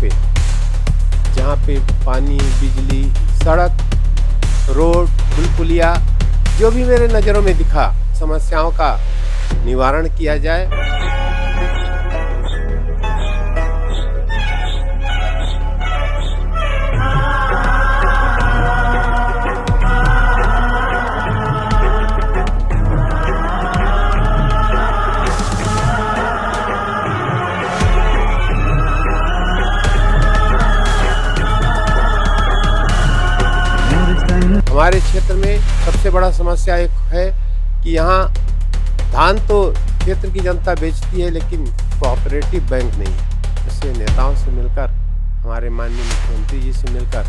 पे, जहाँ पे पानी, बिजली, सड़क, रोड, पुल पुलिया जो भी मेरे नज़रों में दिखा, समस्याओं का निवारण किया जाए। हमारे क्षेत्र में सबसे बड़ा समस्या एक है कि यहाँ धान तो क्षेत्र की जनता बेचती है, लेकिन कोऑपरेटिव बैंक नहीं है। इससे नेताओं से मिलकर, हमारे माननीय मुख्यमंत्री जी से मिलकर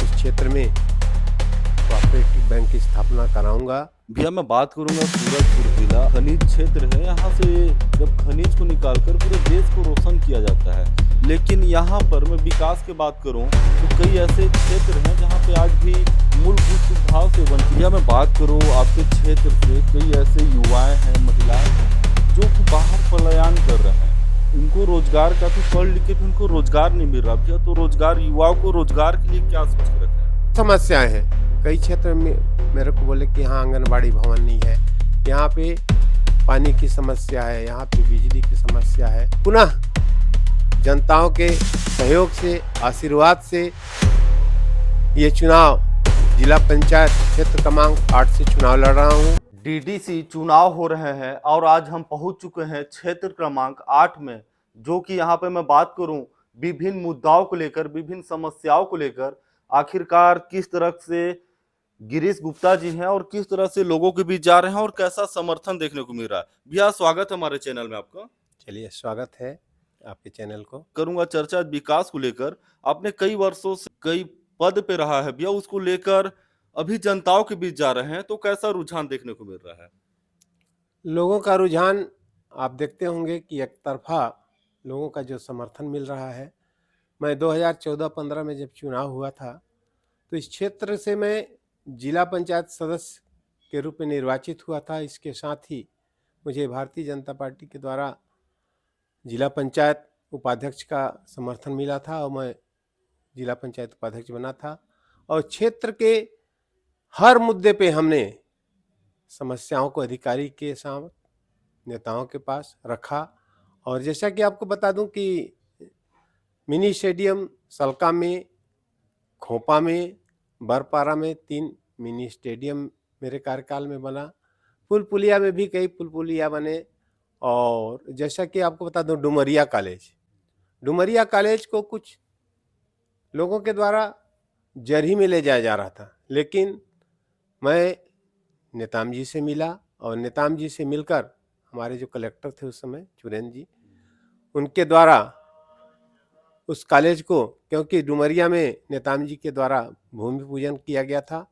इस क्षेत्र में कोऑपरेटिव बैंक की स्थापना कराऊंगा। भैया मैं बात करूंगा सूरजपुर जिला खनिज क्षेत्र है। यहाँ से जब खनिज को निकालकर पूरे देश को रोशन किया जाता है, लेकिन यहाँ पर मैं विकास की बात करूं तो कई ऐसे क्षेत्र हैं जहाँ पे आज भी मूलभूत सुविधाओं से वंचित। भैया मैं बात करूं आपके क्षेत्र से कई ऐसे युवाएं हैं, महिलाएं हैं जो कि बाहर पलायन कर रहे हैं। उनको रोजगार का तो पढ़ लिख के भी उनको रोजगार नहीं मिल रहा। भैया तो रोजगार, युवाओं को रोजगार के लिए क्या सोच रहे हैं? समस्याएं हैं कई क्षेत्र में। मेरे को बोले कि यहाँ आंगनबाड़ी भवन नहीं है, यहाँ पे पानी की समस्या है, यहाँ पे बिजली की समस्या है। पुनः जनताओं के सहयोग से, आशीर्वाद से ये चुनाव जिला पंचायत क्षेत्र क्रमांक 8 से चुनाव लड़ रहा हूँ। डीडीसी चुनाव हो रहे हैं और आज हम पहुंच चुके हैं क्षेत्र क्रमांक 8 में, जो कि यहाँ पे मैं बात करूं विभिन्न मुद्दाओं को लेकर, विभिन्न समस्याओं को लेकर, आखिरकार किस तरह से गिरीश गुप्ता जी हैं और किस तरह से लोगों के बीच जा रहे हैं और कैसा समर्थन देखने को मिल रहा है। भैया स्वागत है हमारे चैनल में आपका। चलिए, स्वागत है आपके चैनल को। करूंगा चर्चा विकास को लेकर। आपने कई वर्षों से कई पद पे रहा है भैया, उसको लेकर अभी जनताओं के बीच जा रहे हैं तो कैसा रुझान देखने को मिल रहा है? लोगों का रुझान आप देखते होंगे कि एक तरफा लोगों का जो समर्थन मिल रहा है। मैं 2014-15 में जब चुनाव हुआ था तो इस क्षेत्र से मैं जिला पंचायत सदस्य के रूप में निर्वाचित हुआ था। इसके साथ ही मुझे भारतीय जनता पार्टी के द्वारा जिला पंचायत उपाध्यक्ष का समर्थन मिला था और मैं जिला पंचायत उपाध्यक्ष बना था। और क्षेत्र के हर मुद्दे पे हमने समस्याओं को अधिकारी के साथ, नेताओं के पास रखा। और जैसा कि आपको बता दूं कि मिनी स्टेडियम सलका में, खोपा में, बरपारा में 3 मिनी स्टेडियम मेरे कार्यकाल में बना। पुल पुलिया में भी कई पुल पुलिया बने। और जैसा कि आपको बता दूं, डुमरिया कॉलेज को कुछ लोगों के द्वारा जरही में ले जाया जा रहा था, लेकिन मैं नेताम जी से मिला और नेताम जी से मिलकर हमारे जो कलेक्टर थे उस समय, चुरेन जी, उनके द्वारा उस कॉलेज को, क्योंकि डुमरिया में नेताम जी के द्वारा भूमि पूजन किया गया था,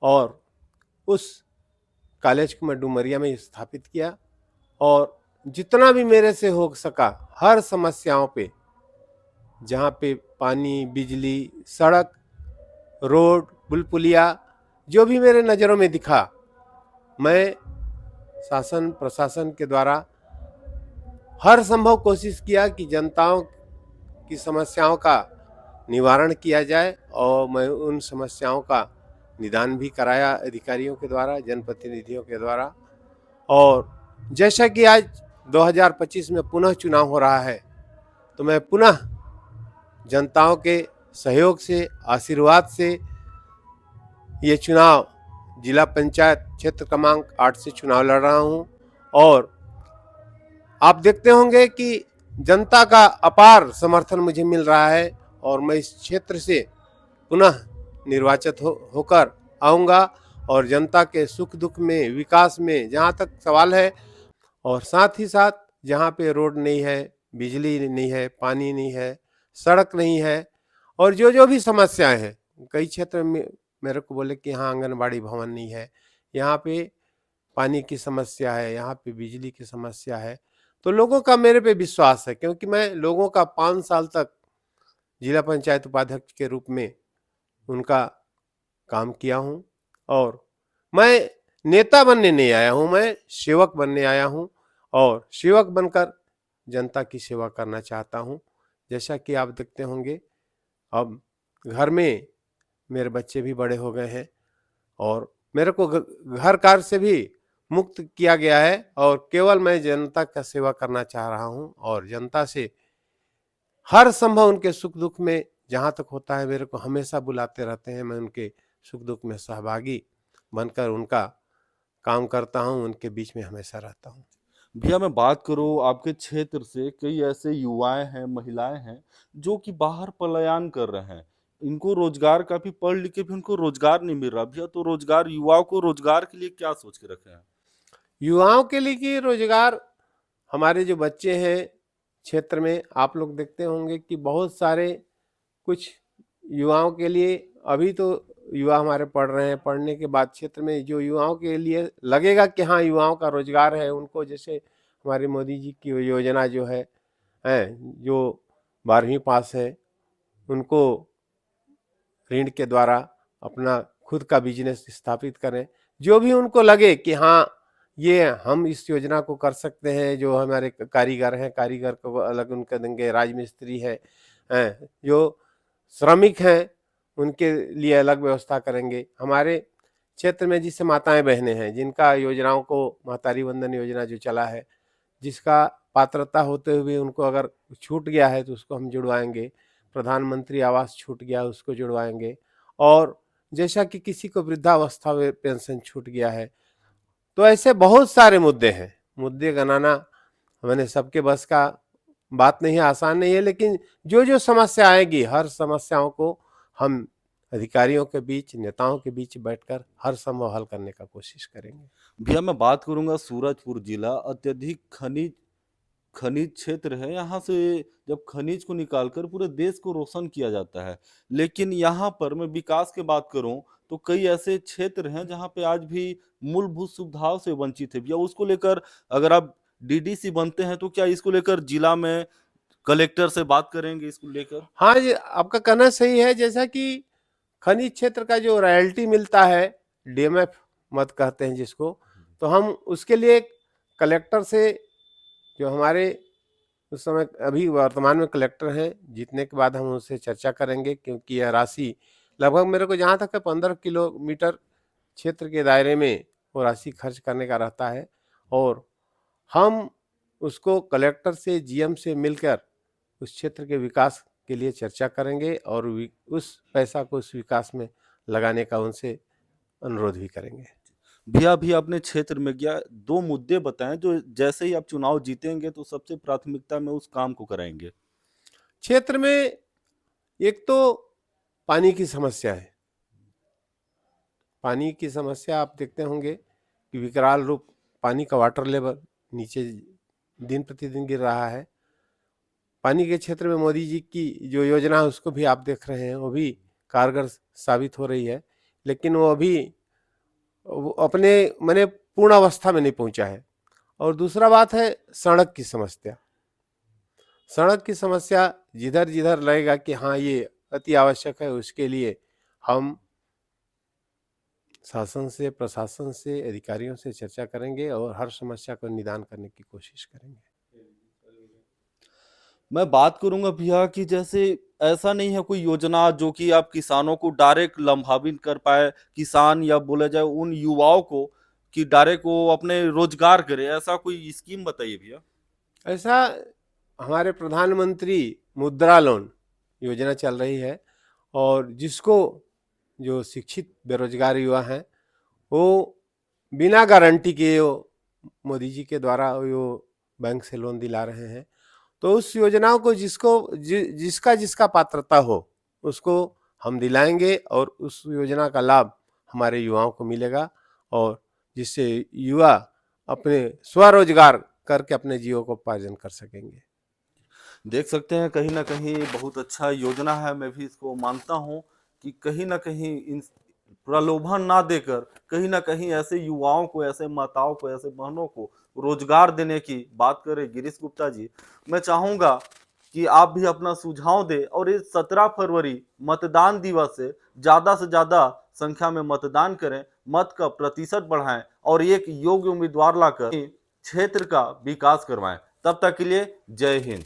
और उस कॉलेज को मैं डुमरिया में स्थापित किया। और जितना भी मेरे से हो सका हर समस्याओं पे, जहाँ पे पानी, बिजली, सड़क, रोड, पुल पुलिया जो भी मेरे नज़रों में दिखा, मैं शासन प्रशासन के द्वारा हर संभव कोशिश किया कि जनताओं की समस्याओं का निवारण किया जाए। और मैं उन समस्याओं का निदान भी कराया अधिकारियों के द्वारा, जनप्रतिनिधियों के द्वारा। और जैसा कि आज 2025 में पुनः चुनाव हो रहा है, तो मैं पुनः जनताओं के सहयोग से, आशीर्वाद से ये चुनाव जिला पंचायत क्षेत्र क्रमांक 8 से चुनाव लड़ रहा हूँ। और आप देखते होंगे कि जनता का अपार समर्थन मुझे मिल रहा है और मैं इस क्षेत्र से पुनः निर्वाचित होकर आऊँगा और जनता के सुख दुख में, विकास में जहाँ तक सवाल है, और साथ ही साथ जहाँ पे रोड नहीं है, बिजली नहीं है, पानी नहीं है, सड़क नहीं है, और जो भी समस्याएं हैं, कई क्षेत्र में मेरे को बोले कि यहाँ आंगनबाड़ी भवन नहीं है, यहाँ पे पानी की समस्या है, यहाँ पे बिजली की समस्या है। तो लोगों का मेरे पे विश्वास है, क्योंकि मैं लोगों का 5 साल तक जिला पंचायत उपाध्यक्ष के रूप में उनका काम किया हूँ। और मैं नेता बनने नहीं आया हूँ, मैं सेवक बनने आया हूँ और सेवक बनकर जनता की सेवा करना चाहता हूँ। जैसा कि आप देखते होंगे, अब घर में मेरे बच्चे भी बड़े हो गए हैं और मेरे को घर कार्य से भी मुक्त किया गया है और केवल मैं जनता का सेवा करना चाह रहा हूं और जनता से हर संभव उनके सुख दुख में जहां तक होता है मेरे को हमेशा बुलाते रहते हैं। मैं उनके सुख दुख में सहभागी बनकर उनका काम करता हूं, उनके बीच में हमेशा रहता हूं। भैया मैं बात करूँ आपके क्षेत्र से कई ऐसे युवाएं हैं, महिलाएं हैं जो कि बाहर पलायन कर रहे हैं। इनको रोजगार काफ़ी पढ़ लिख के भी उनको रोजगार नहीं मिल रहा। भैया तो रोजगार युवाओं को रोजगार के लिए क्या सोच के रखे हैं? युवाओं के लिए कि रोजगार, हमारे जो बच्चे हैं क्षेत्र में आप लोग देखते होंगे कि बहुत सारे कुछ युवाओं के लिए, अभी तो युवा हमारे पढ़ रहे हैं, पढ़ने के बाद क्षेत्र में जो युवाओं के लिए लगेगा कि हाँ युवाओं का रोजगार है, उनको जैसे हमारे मोदी जी की योजना जो है जो 12वीं पास है उनको ऋण के द्वारा अपना खुद का बिजनेस स्थापित करें। जो भी उनको लगे कि हाँ ये हम इस योजना को कर सकते हैं, जो हमारे कारीगर हैं कारीगर को अलग उनका देंगे, राजमिस्त्री है जो श्रमिक हैं उनके लिए अलग व्यवस्था करेंगे। हमारे क्षेत्र में जिससे माताएं बहनें हैं जिनका योजनाओं को महतारी वंदन योजना जो चला है, जिसका पात्रता होते हुए उनको अगर छूट गया है तो उसको हम जुड़वाएंगे। प्रधानमंत्री आवास छूट गया उसको जुड़वाएंगे। और जैसा कि किसी को वृद्धावस्था में पेंशन छूट गया है, तो ऐसे बहुत सारे मुद्दे हैं। मुद्दे गिनाना मैंने सबके बस का बात नहीं है, आसान नहीं है, लेकिन जो जो समस्या आएगी हर समस्याओं को हम अधिकारियों के बीच, नेताओं के बीच बैठकर हर संभव हल करने का कोशिश करेंगे। भैया मैं बात करूंगा सूरजपुर जिला अत्यधिक खनिज खनिज क्षेत्र है। यहाँ से जब खनिज को निकालकर पूरे देश को रोशन किया जाता है, लेकिन यहाँ पर मैं विकास की बात करूं तो कई ऐसे क्षेत्र हैं जहाँ पे आज भी मूलभूत सुविधाओं से वंचित है। भैया उसको लेकर अगर आप डीडीसी बनते हैं तो क्या इसको लेकर जिला में कलेक्टर से बात करेंगे इसको लेकर? हाँ जी, आपका कहना सही है। जैसा कि खनिज क्षेत्र का जो रॉयल्टी मिलता है, डीएमएफ मत कहते हैं जिसको, तो हम उसके लिए कलेक्टर से, जो हमारे उस समय अभी वर्तमान में कलेक्टर हैं, जीतने के बाद हम उससे चर्चा करेंगे, क्योंकि यह राशि लगभग मेरे को जहाँ तक है 15 किलोमीटर क्षेत्र के दायरे में वो राशि खर्च करने का रहता है। और हम उसको कलेक्टर से, जीएम से मिलकर उस क्षेत्र के विकास के लिए चर्चा करेंगे और उस पैसा को उस विकास में लगाने का उनसे अनुरोध भी करेंगे। भैया भी अपने क्षेत्र में गया 2 मुद्दे बताएं जो जैसे ही आप चुनाव जीतेंगे तो सबसे प्राथमिकता में उस काम को कराएंगे। क्षेत्र में एक तो पानी की समस्या है। पानी की समस्या आप देखते होंगे कि विकराल रूप पानी का वाटर लेवल नीचे दिन प्रतिदिन गिर रहा है। पानी के क्षेत्र में मोदी जी की जो योजना है उसको भी आप देख रहे हैं, वो भी कारगर साबित हो रही है, लेकिन वो अभी वो अपने माने पूर्ण अवस्था में नहीं पहुंचा है। और दूसरा बात है सड़क की समस्या। सड़क की समस्या जिधर जिधर लगेगा कि हाँ ये अति आवश्यक है, उसके लिए हम शासन से, प्रशासन से, अधिकारियों से चर्चा करेंगे और हर समस्या को निदान करने की कोशिश करेंगे। मैं बात करूंगा भैया कि जैसे ऐसा नहीं है कोई योजना जो कि आप किसानों को डायरेक्ट लाभान्वित कर पाए, किसान या बोला जाए उन युवाओं को कि डायरेक्ट वो अपने रोजगार करे, ऐसा कोई स्कीम बताइए भैया। ऐसा हमारे प्रधानमंत्री मुद्रा लोन योजना चल रही है और जिसको जो शिक्षित बेरोजगार युवा हैं वो बिना गारंटी के मोदी जी के द्वारा वो बैंक से लोन दिला रहे हैं। तो उस योजनाओं को जिसका जिसका पात्रता हो उसको हम दिलाएंगे और उस योजना का लाभ हमारे युवाओं को मिलेगा और जिससे युवा अपने स्वरोजगार करके अपने जीवन को उपार्जन कर सकेंगे। देख सकते हैं कहीं ना कहीं बहुत अच्छा योजना है। मैं भी इसको मानता हूं कि कहीं ना कहीं इन प्रलोभन ना देकर कहीं ना कहीं ऐसे युवाओं को, ऐसे माताओं को, ऐसे बहनों को रोजगार देने की बात करें गिरीश गुप्ता जी। मैं चाहूंगा कि आप भी अपना सुझाव दें और इस 17 फरवरी मतदान दिवस से ज्यादा संख्या में मतदान करें, मत का प्रतिशत बढ़ाएं और एक योग्य उम्मीदवार लाकर क्षेत्र का विकास करवाएं। तब तक के लिए जय हिंद।